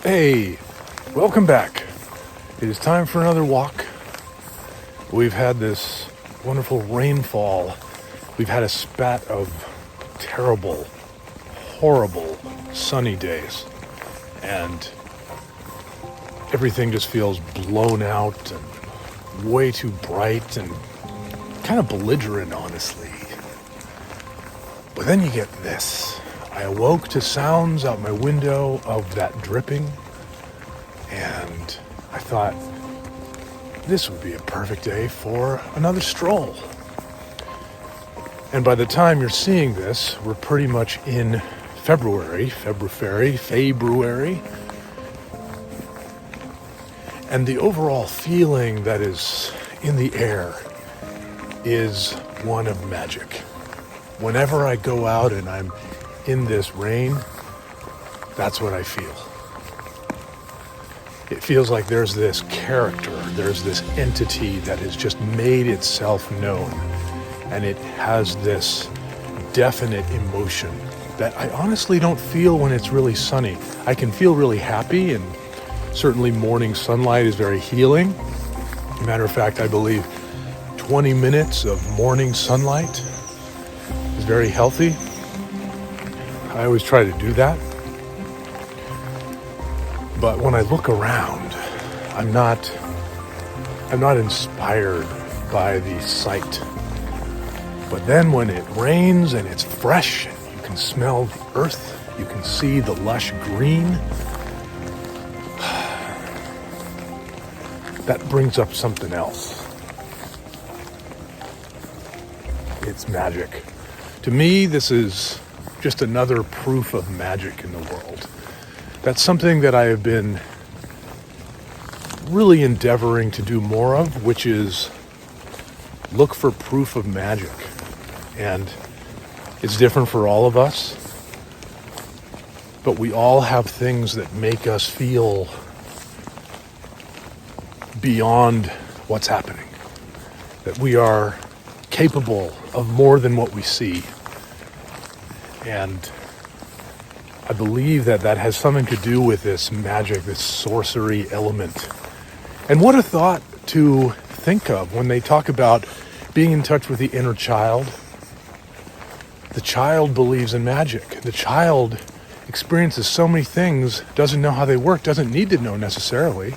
Hey, welcome back. It is time for another walk. We've had this wonderful rainfall. We've had a spat of terrible, horrible sunny days. And everything just feels blown out and way too bright and kind of belligerent, honestly. But then you get this. I awoke to sounds out my window of that dripping, and I thought this would be a perfect day for another stroll. And by the time you're seeing this, we're pretty much in February, and the overall feeling that is in the air is one of magic. Whenever I go out and I'm in this rain, that's what I feel. It feels like there's this character, there's this entity that has just made itself known, and it has this definite emotion that I honestly don't feel when it's really sunny. I can feel really happy, and certainly morning sunlight is very healing. Matter of fact, I believe 20 minutes of morning sunlight is very healthy. I always try to do that. But when I look around, I'm not inspired by the sight. But then when it rains and it's fresh, and you can smell the earth, you can see the lush green, that brings up something else. It's magic. To me, this is just another proof of magic in the world. That's something that I have been really endeavoring to do more of, which is look for proof of magic. And it's different for all of us, but we all have things that make us feel beyond what's happening, that we are capable of more than what we see. And I believe that has something to do with this magic, this sorcery element. And what a thought to think of when they talk about being in touch with the inner child. The child believes in magic. The child experiences so many things, doesn't know how they work, doesn't need to know necessarily.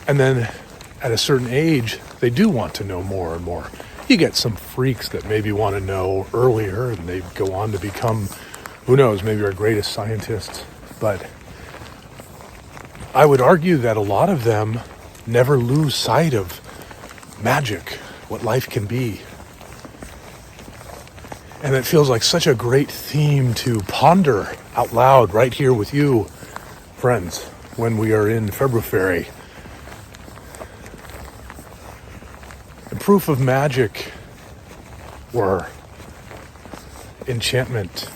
And then at a certain age, they do want to know more and more. You get some freaks that maybe want to know earlier, and they go on to become, who knows, maybe our greatest scientists. But I would argue that a lot of them never lose sight of magic, what life can be. And it feels like such a great theme to ponder out loud right here with you, friends, when we are in February. The proof of magic or enchantment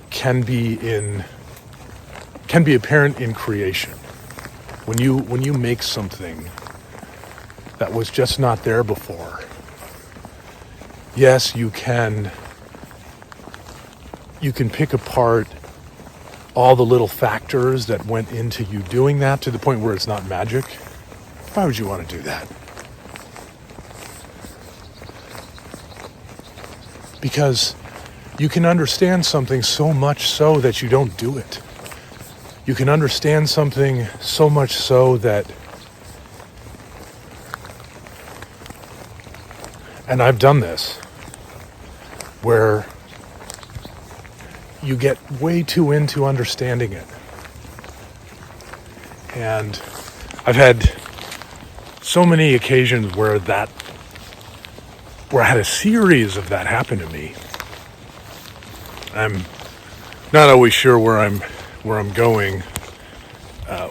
can be apparent in creation. When you make something that was just not there before, yes, you can pick apart all the little factors that went into you doing that to the point where it's not magic. Why would you want to do that? Because you can understand something so much so that you don't do it. You can understand something so much so that, and I've done this, where you get way too into understanding it. And I've had so many occasions where I had a series of that happen to me. I'm not always sure where I'm going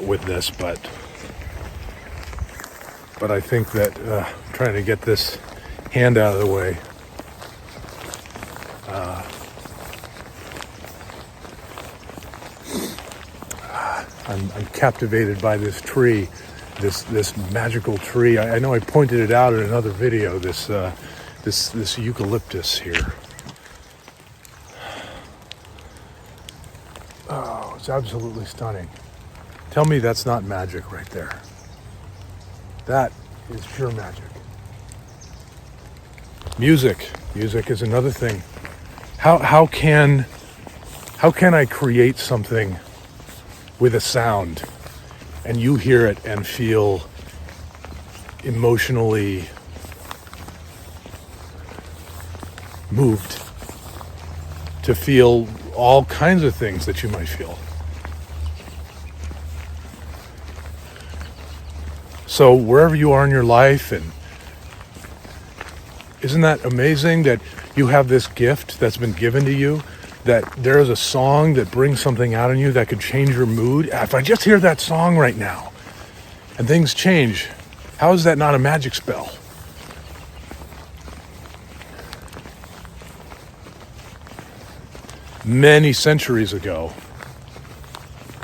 with this, but I think that trying to get this hand out of the way. I'm captivated by this tree, this magical tree. I know I pointed it out in another video. This eucalyptus here. It's absolutely stunning. Tell me that's not magic right there. That is pure magic. Music is another thing. How can I create something with a sound and you hear it and feel emotionally moved, to feel all kinds of things that you might feel? So wherever you are in your life, and isn't that amazing that you have this gift that's been given to you, that there is a song that brings something out in you that could change your mood? If I just hear that song right now and things change, how is that not a magic spell? Many centuries ago,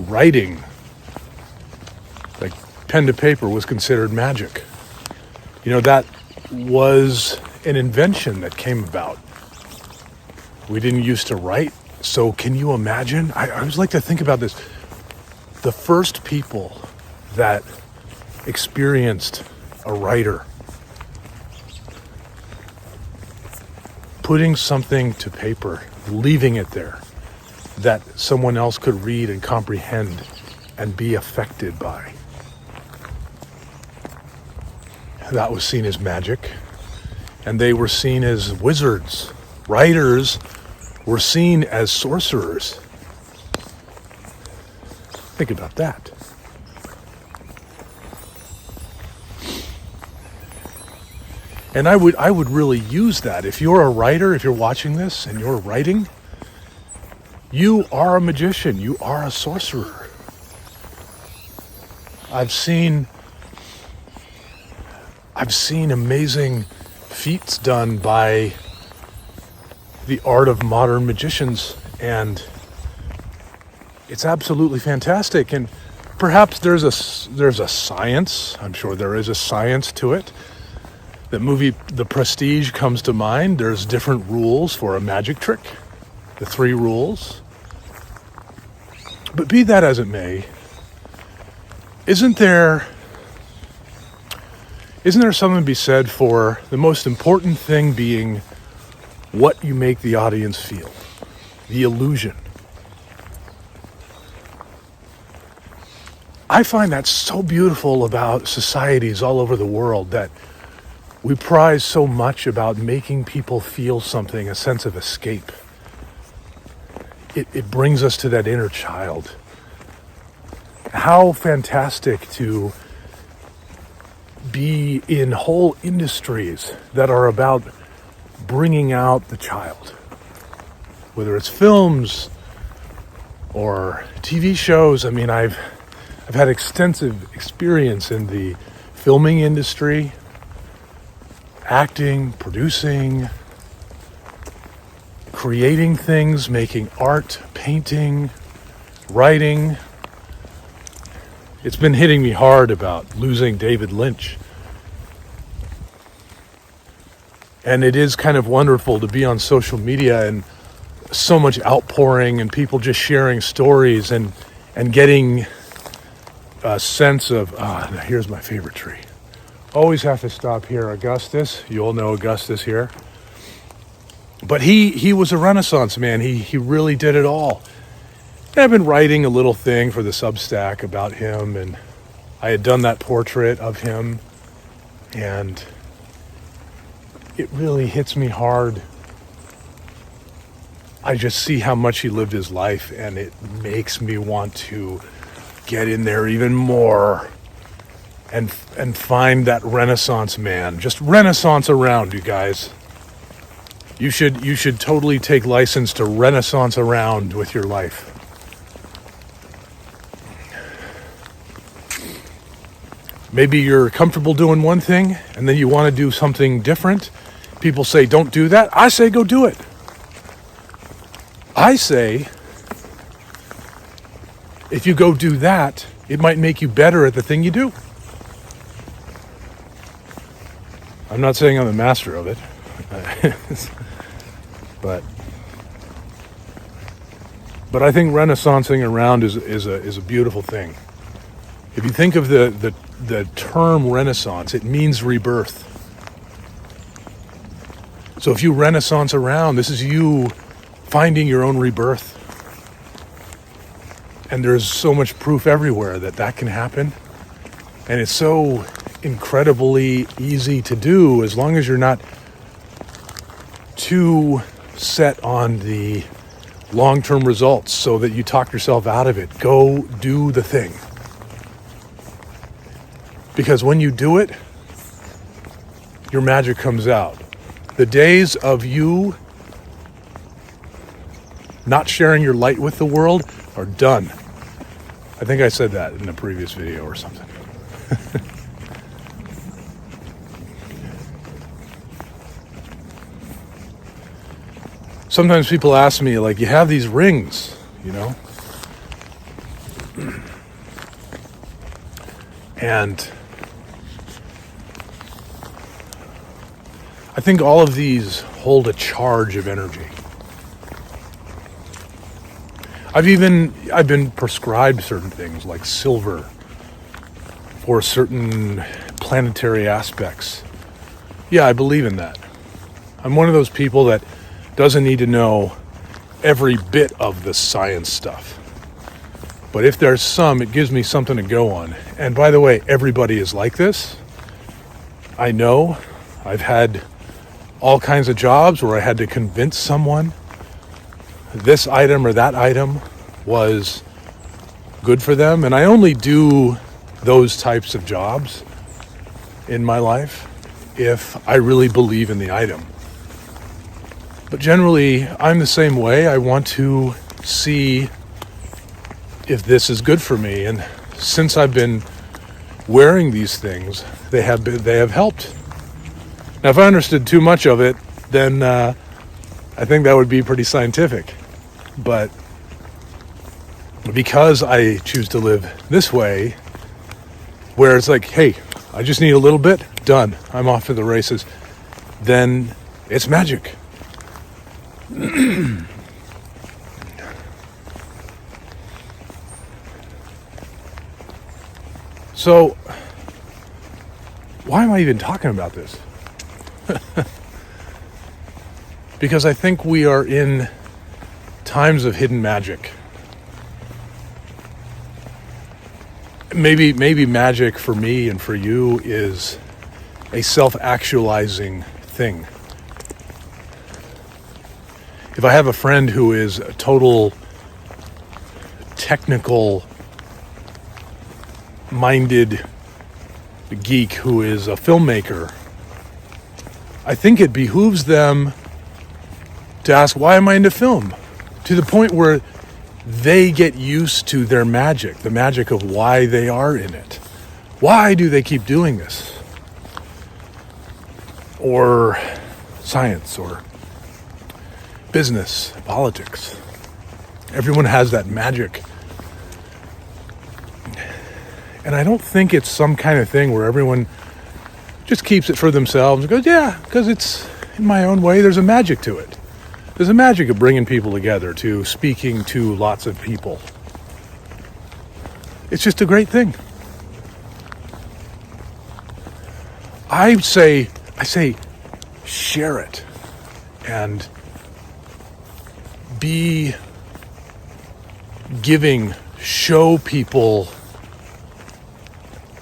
writing, like pen to paper, was considered magic. You know, that was an invention that came about. We didn't used to write, so can you imagine? I always like to think about this. The first people that experienced a writer putting something to paper, leaving it there, that someone else could read and comprehend and be affected by. That was seen as magic, and they were seen as wizards. Writers were seen as sorcerers. Think about that. And I would really use that. If you're a writer, if you're watching this and you're writing, you are a magician. You are a sorcerer. I've seen amazing feats done by the art of modern magicians, and it's absolutely fantastic. And perhaps there's a science. I'm sure there is a science to it. The movie The Prestige comes to mind. There's different rules for a magic trick, the 3 rules. But be that as it may, isn't there something to be said for the most important thing being what you make the audience feel, the illusion? I find that so beautiful about societies all over the world, that we prize so much about making people feel something, a sense of escape. It brings us to that inner child. How fantastic to be in whole industries that are about bringing out the child. Whether it's films or TV shows. I mean, I've had extensive experience in the filming industry, acting, producing, creating things, making art, painting, writing. It's been hitting me hard about losing David Lynch. And it is kind of wonderful to be on social media and so much outpouring and people just sharing stories and getting a sense of, here's my favorite tree. Always have to stop here. Augustus, you all know Augustus here. But he was a Renaissance man. He really did it all. And I've been writing a little thing for the Substack about him, and I had done that portrait of him, and it really hits me hard. I just see how much he lived his life, and it makes me want to get in there even more and find that Renaissance man. Just Renaissance around, you guys. You should totally take license to Renaissance around with your life. Maybe you're comfortable doing one thing and then you want to do something different. People say, don't do that. I say, go do it. I say, if you go do that, it might make you better at the thing you do. I'm not saying I'm the master of it, but But I think renaissancing around is a beautiful thing. If you think of the term renaissance, it means rebirth. So if you renaissance around, this is you finding your own rebirth. And there's so much proof everywhere that can happen. And it's so incredibly easy to do as long as you're not too set on the long-term results so that you talk yourself out of it. Go do the thing. Because when you do it, your magic comes out. The days of you not sharing your light with the world are done. I think I said that in a previous video or something. Sometimes people ask me, like, you have these rings, you know? And I think all of these hold a charge of energy. I've been prescribed certain things like silver for certain planetary aspects. Yeah, I believe in that. I'm one of those people that doesn't need to know every bit of the science stuff. But if there's some, it gives me something to go on. And by the way, everybody is like this. I know. I've had all kinds of jobs where I had to convince someone this item or that item was good for them. And I only do those types of jobs in my life if I really believe in the item. But generally, I'm the same way. I want to see if this is good for me. And since I've been wearing these things, they have helped. Now, if I understood too much of it, then I think that would be pretty scientific. But because I choose to live this way, where it's like, hey, I just need a little bit, done, I'm off to the races, then it's magic. So, why am I even talking about this? Because I think we are in times of hidden magic. Maybe magic for me and for you is a self-actualizing thing. If I have a friend who is a total technical minded geek who is a filmmaker, I think it behooves them to ask, why am I into film? To the point where they get used to their magic, the magic of why they are in it. Why do they keep doing this? Or science, or business, politics. Everyone has that magic. And I don't think it's some kind of thing where everyone just keeps it for themselves and goes, yeah, because it's in my own way, there's a magic to it. There's a magic of bringing people together, to speaking to lots of people. It's just a great thing. I say, share it and be giving, show people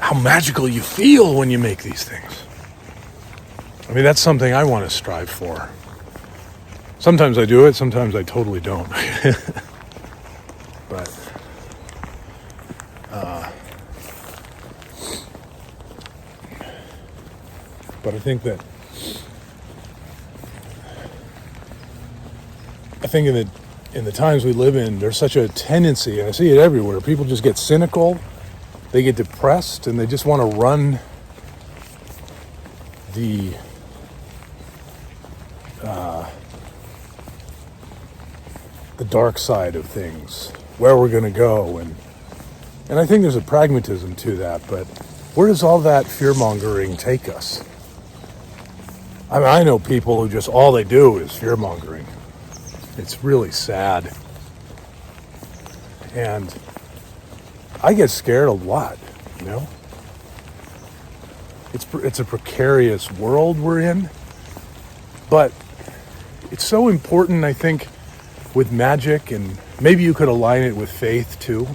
how magical you feel when you make these things. I mean, that's something I want to strive for. Sometimes I do it, sometimes I totally don't. But I think in the times we live in, there's such a tendency, and I see it everywhere, people just get cynical, they get depressed, and they just want to run the dark side of things, where we're going to go, and I think there's a pragmatism to that, but where does all that fear-mongering take us? I mean, I know people who just, all they do is fear-mongering. It's really sad. And I get scared a lot, you know? It's a precarious world we're in, but it's so important, I think, with magic, and maybe you could align it with faith too,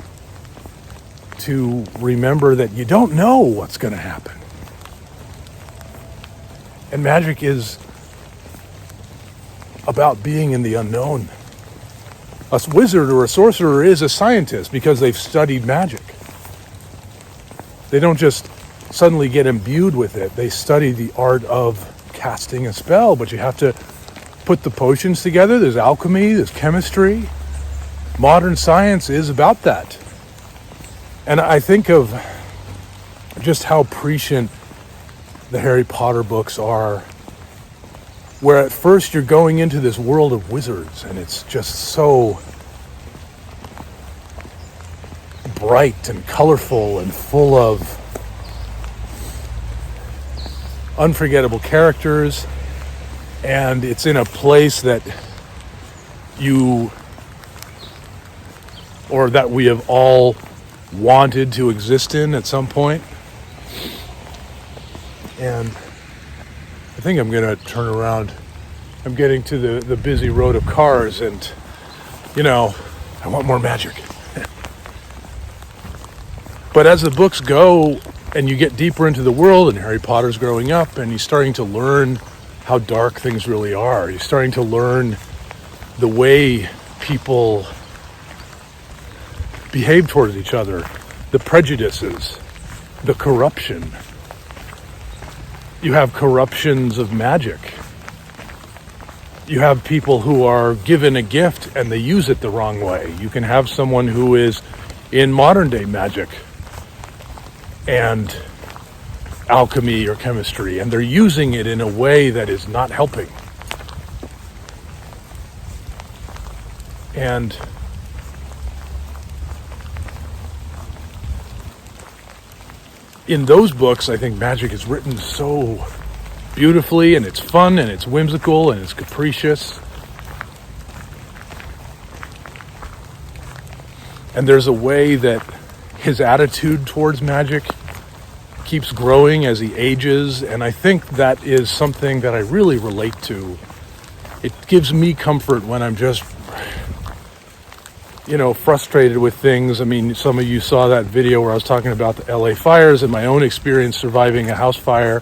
to remember that you don't know what's going to happen. And magic is about being in the unknown. A wizard or a sorcerer is a scientist because they've studied magic. They don't just suddenly get imbued with it. They study the art of casting a spell, but you have to put the potions together. There's alchemy, there's chemistry. Modern science is about that. And I think of just how prescient the Harry Potter books are, where at first you're going into this world of wizards and it's just so bright and colorful and full of unforgettable characters, and it's in a place that we have all wanted to exist in at some point. And I think I'm going to turn around. I'm getting to the busy road of cars, and I want more magic. But as the books go and you get deeper into the world, and Harry Potter's growing up, and he's starting to learn how dark things really are. He's starting to learn the way people behave towards each other, the prejudices, the corruption. You have corruptions of magic. You have people who are given a gift and they use it the wrong way. You can have someone who is in modern day magic and alchemy or chemistry, and they're using it in a way that is not helping. And in those books, I think magic is written so beautifully, and it's fun, and it's whimsical, and it's capricious. And there's a way that his attitude towards magic keeps growing as he ages, and I think that is something that I really relate to. It gives me comfort when I'm just, frustrated with things. I mean, some of you saw that video where I was talking about the LA fires and my own experience surviving a house fire.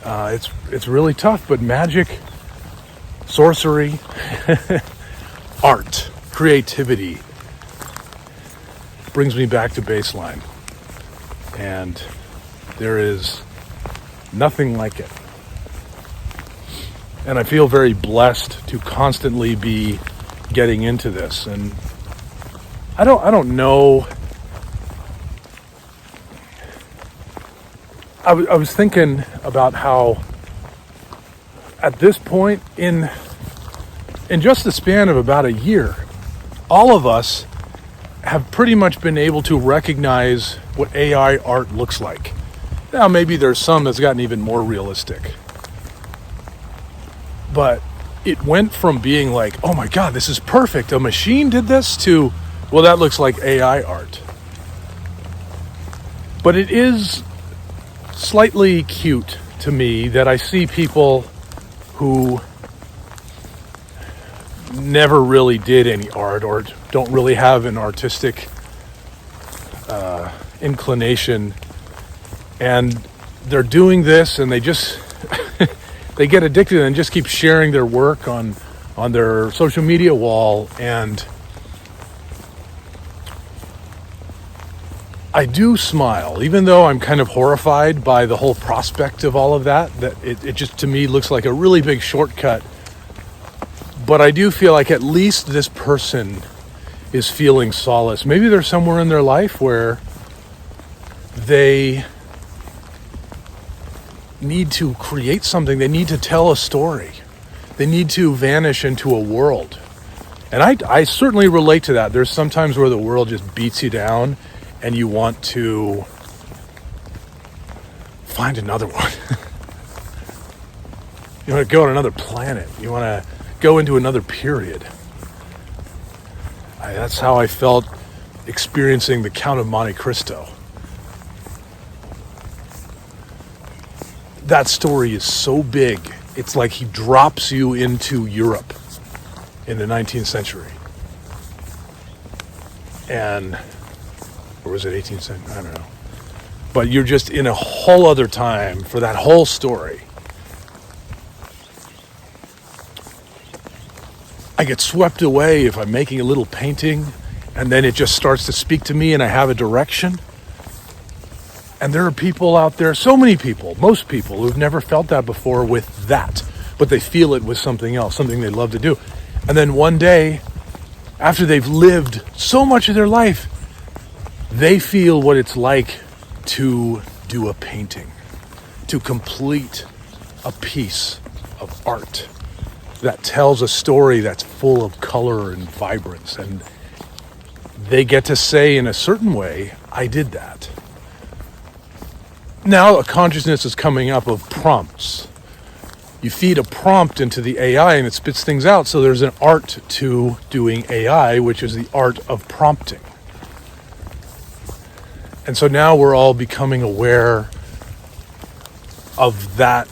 It's really tough, but magic, sorcery, art, creativity brings me back to baseline. And there is nothing like it. And I feel very blessed to constantly be getting into this. And I don't know. I was thinking about how at this point in just the span of about a year, all of us have pretty much been able to recognize what AI art looks like. Now, maybe there's some that's gotten even more realistic. But it went from being like, oh my God, this is perfect, a machine did this, to, well, that looks like AI art. But it is slightly cute to me that I see people who never really did any art or don't really have an artistic inclination, and they're doing this, and they just they get addicted and just keep sharing their work on their social media wall. And I do smile, even though I'm kind of horrified by the whole prospect of all of that it just to me looks like a really big shortcut. But I do feel like at least this person is feeling solace. Maybe they're somewhere in their life where they need to create something. They need to tell a story. They need to vanish into a world. And I certainly relate to that. There's sometimes where the world just beats you down and you want to find another one. You want to go on another planet. You want to go into another period. That's how I felt experiencing the Count of Monte Cristo. That story is so big, it's like he drops you into Europe in the 19th century. Or was it 18th century? I don't know. But you're just in a whole other time for that whole story. I get swept away if I'm making a little painting and then it just starts to speak to me and I have a direction. And there are people out there, so many people, most people who've never felt that before with that, but they feel it with something else, something they love to do. And then one day, after they've lived so much of their life, they feel what it's like to do a painting, to complete a piece of art that tells a story that's full of color and vibrance. And they get to say in a certain way, I did that. Now a consciousness is coming up of prompts. You feed a prompt into the AI and it spits things out. So there's an art to doing AI, which is the art of prompting. And so now we're all becoming aware of that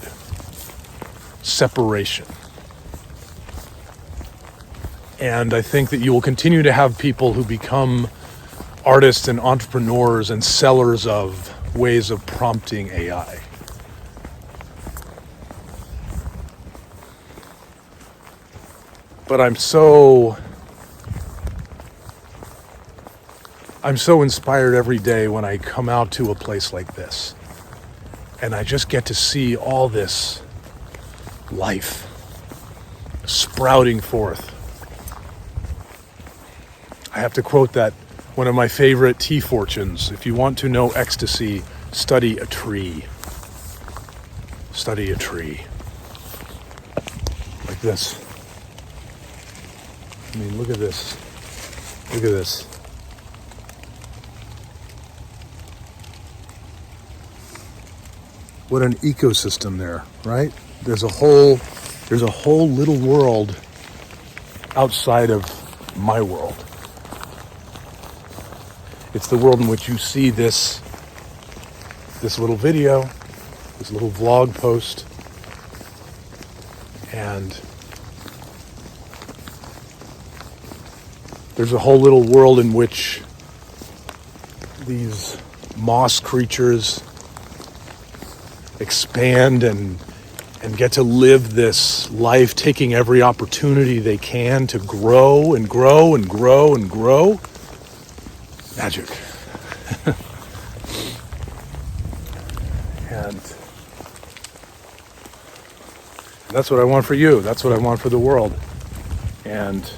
separation. And I think that you will continue to have people who become artists and entrepreneurs and sellers of ways of prompting AI. But I'm so inspired every day when I come out to a place like this. And I just get to see all this life sprouting forth. I have to quote that one of my favorite tea fortunes. If you want to know ecstasy, study a tree. Study a tree. Like this. I mean, look at this. Look at this. What an ecosystem there, right? There's a whole little world outside of my world. It's the world in which you see this little video, this little vlog post, and there's a whole little world in which these moss creatures expand and get to live this life, taking every opportunity they can to grow and grow and grow and grow. Magic. And that's what I want for you. That's what I want for the world. And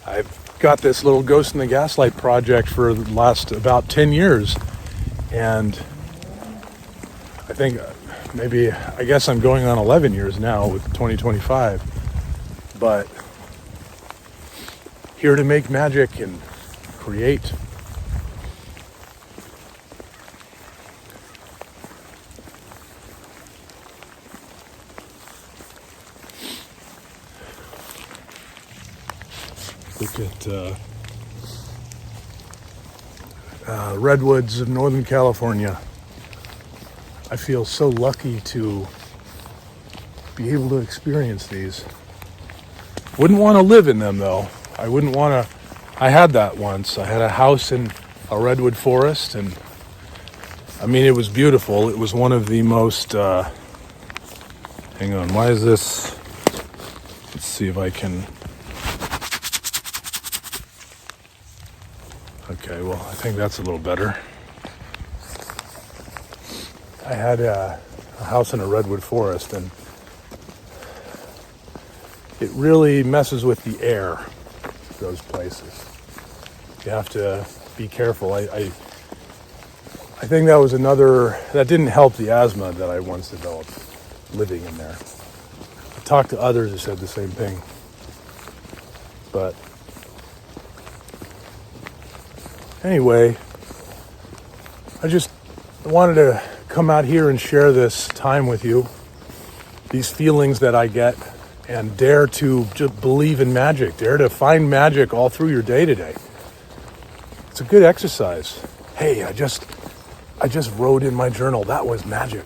I've got this little Ghost in the Gaslight project for the last about 10 years. And I think I guess I'm going on 11 years now with 2025. But here to make magic and create. Look at redwoods of Northern California. I feel so lucky to be able to experience these. Wouldn't want to live in them though. I wouldn't want to. I had that once. I had a house in a redwood forest, and I mean, it was beautiful. It was one of the most, hang on, why is this? Let's see if I can. Okay, well, I think that's a little better. I had a house in a redwood forest, and it really messes with the air, those places. You have to be careful. I think that was that didn't help the asthma that I once developed living in there. I talked to others who said the same thing. But anyway, I just wanted to come out here and share this time with you, these feelings that I get, and dare to just believe in magic. Dare to find magic all through your day today. It's a good exercise. Hey, I just wrote in my journal, that was magic.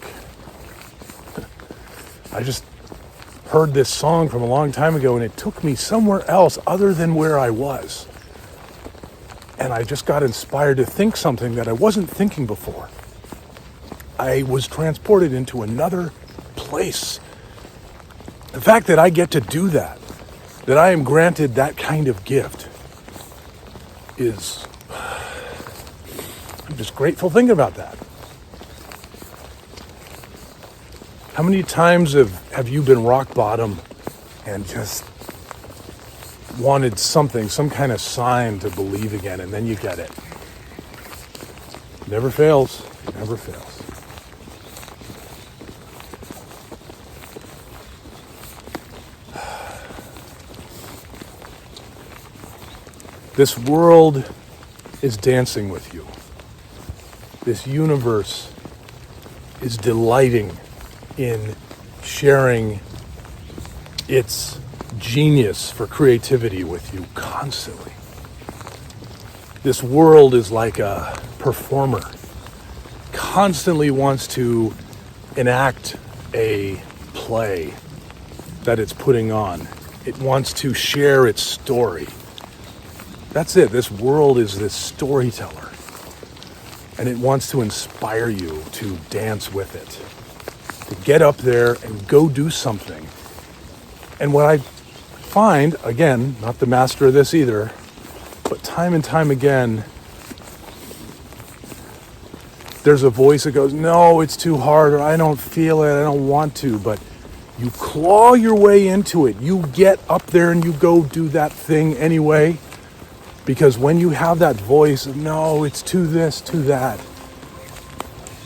I just heard this song from a long time ago and it took me somewhere else other than where I was. And I just got inspired to think something that I wasn't thinking before. I was transported into another place. The fact that I get to do that I am granted that kind of gift is, I'm just grateful thinking about that. How many times have you been rock bottom and just wanted something, some kind of sign to believe again, and then you get it? Never fails. Never fails. This world is dancing with you. This universe is delighting in sharing its genius for creativity with you constantly. This world is like a performer, constantly wants to enact a play that it's putting on. It wants to share its story. That's it. This world is this storyteller. And it wants to inspire you to dance with it. To get up there and go do something. And what I find, again, not the master of this either, but time and time again, there's a voice that goes, no, it's too hard, or I don't feel it, I don't want to, but you claw your way into it. You get up there and you go do that thing anyway. Because when you have that voice of, no, it's too this, too that,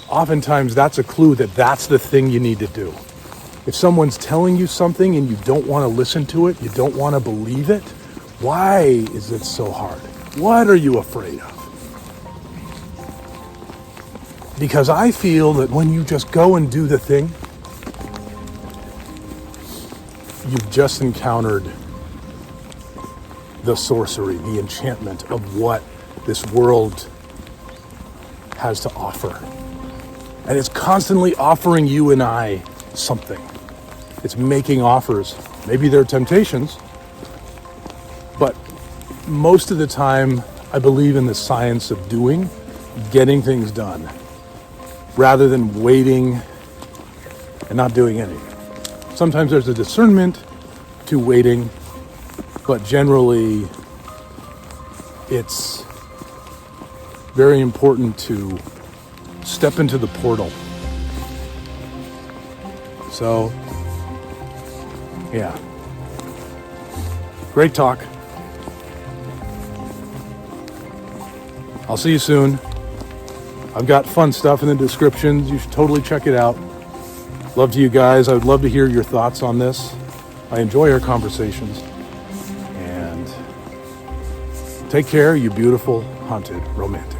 oftentimes that's a clue that that's the thing you need to do. If someone's telling you something and you don't want to listen to it, you don't want to believe it, why is it so hard? What are you afraid of? Because I feel that when you just go and do the thing, you've just encountered the sorcery, the enchantment of what this world has to offer. And it's constantly offering you and I something. It's making offers. Maybe they're temptations, but most of the time I believe in the science of doing, getting things done, rather than waiting and not doing anything. Sometimes there's a discernment to waiting, but generally, it's very important to step into the portal. So, yeah. Great talk. I'll see you soon. I've got fun stuff in the descriptions. You should totally check it out. Love to you guys. I would love to hear your thoughts on this. I enjoy our conversations. Take care, you beautiful, haunted romantic.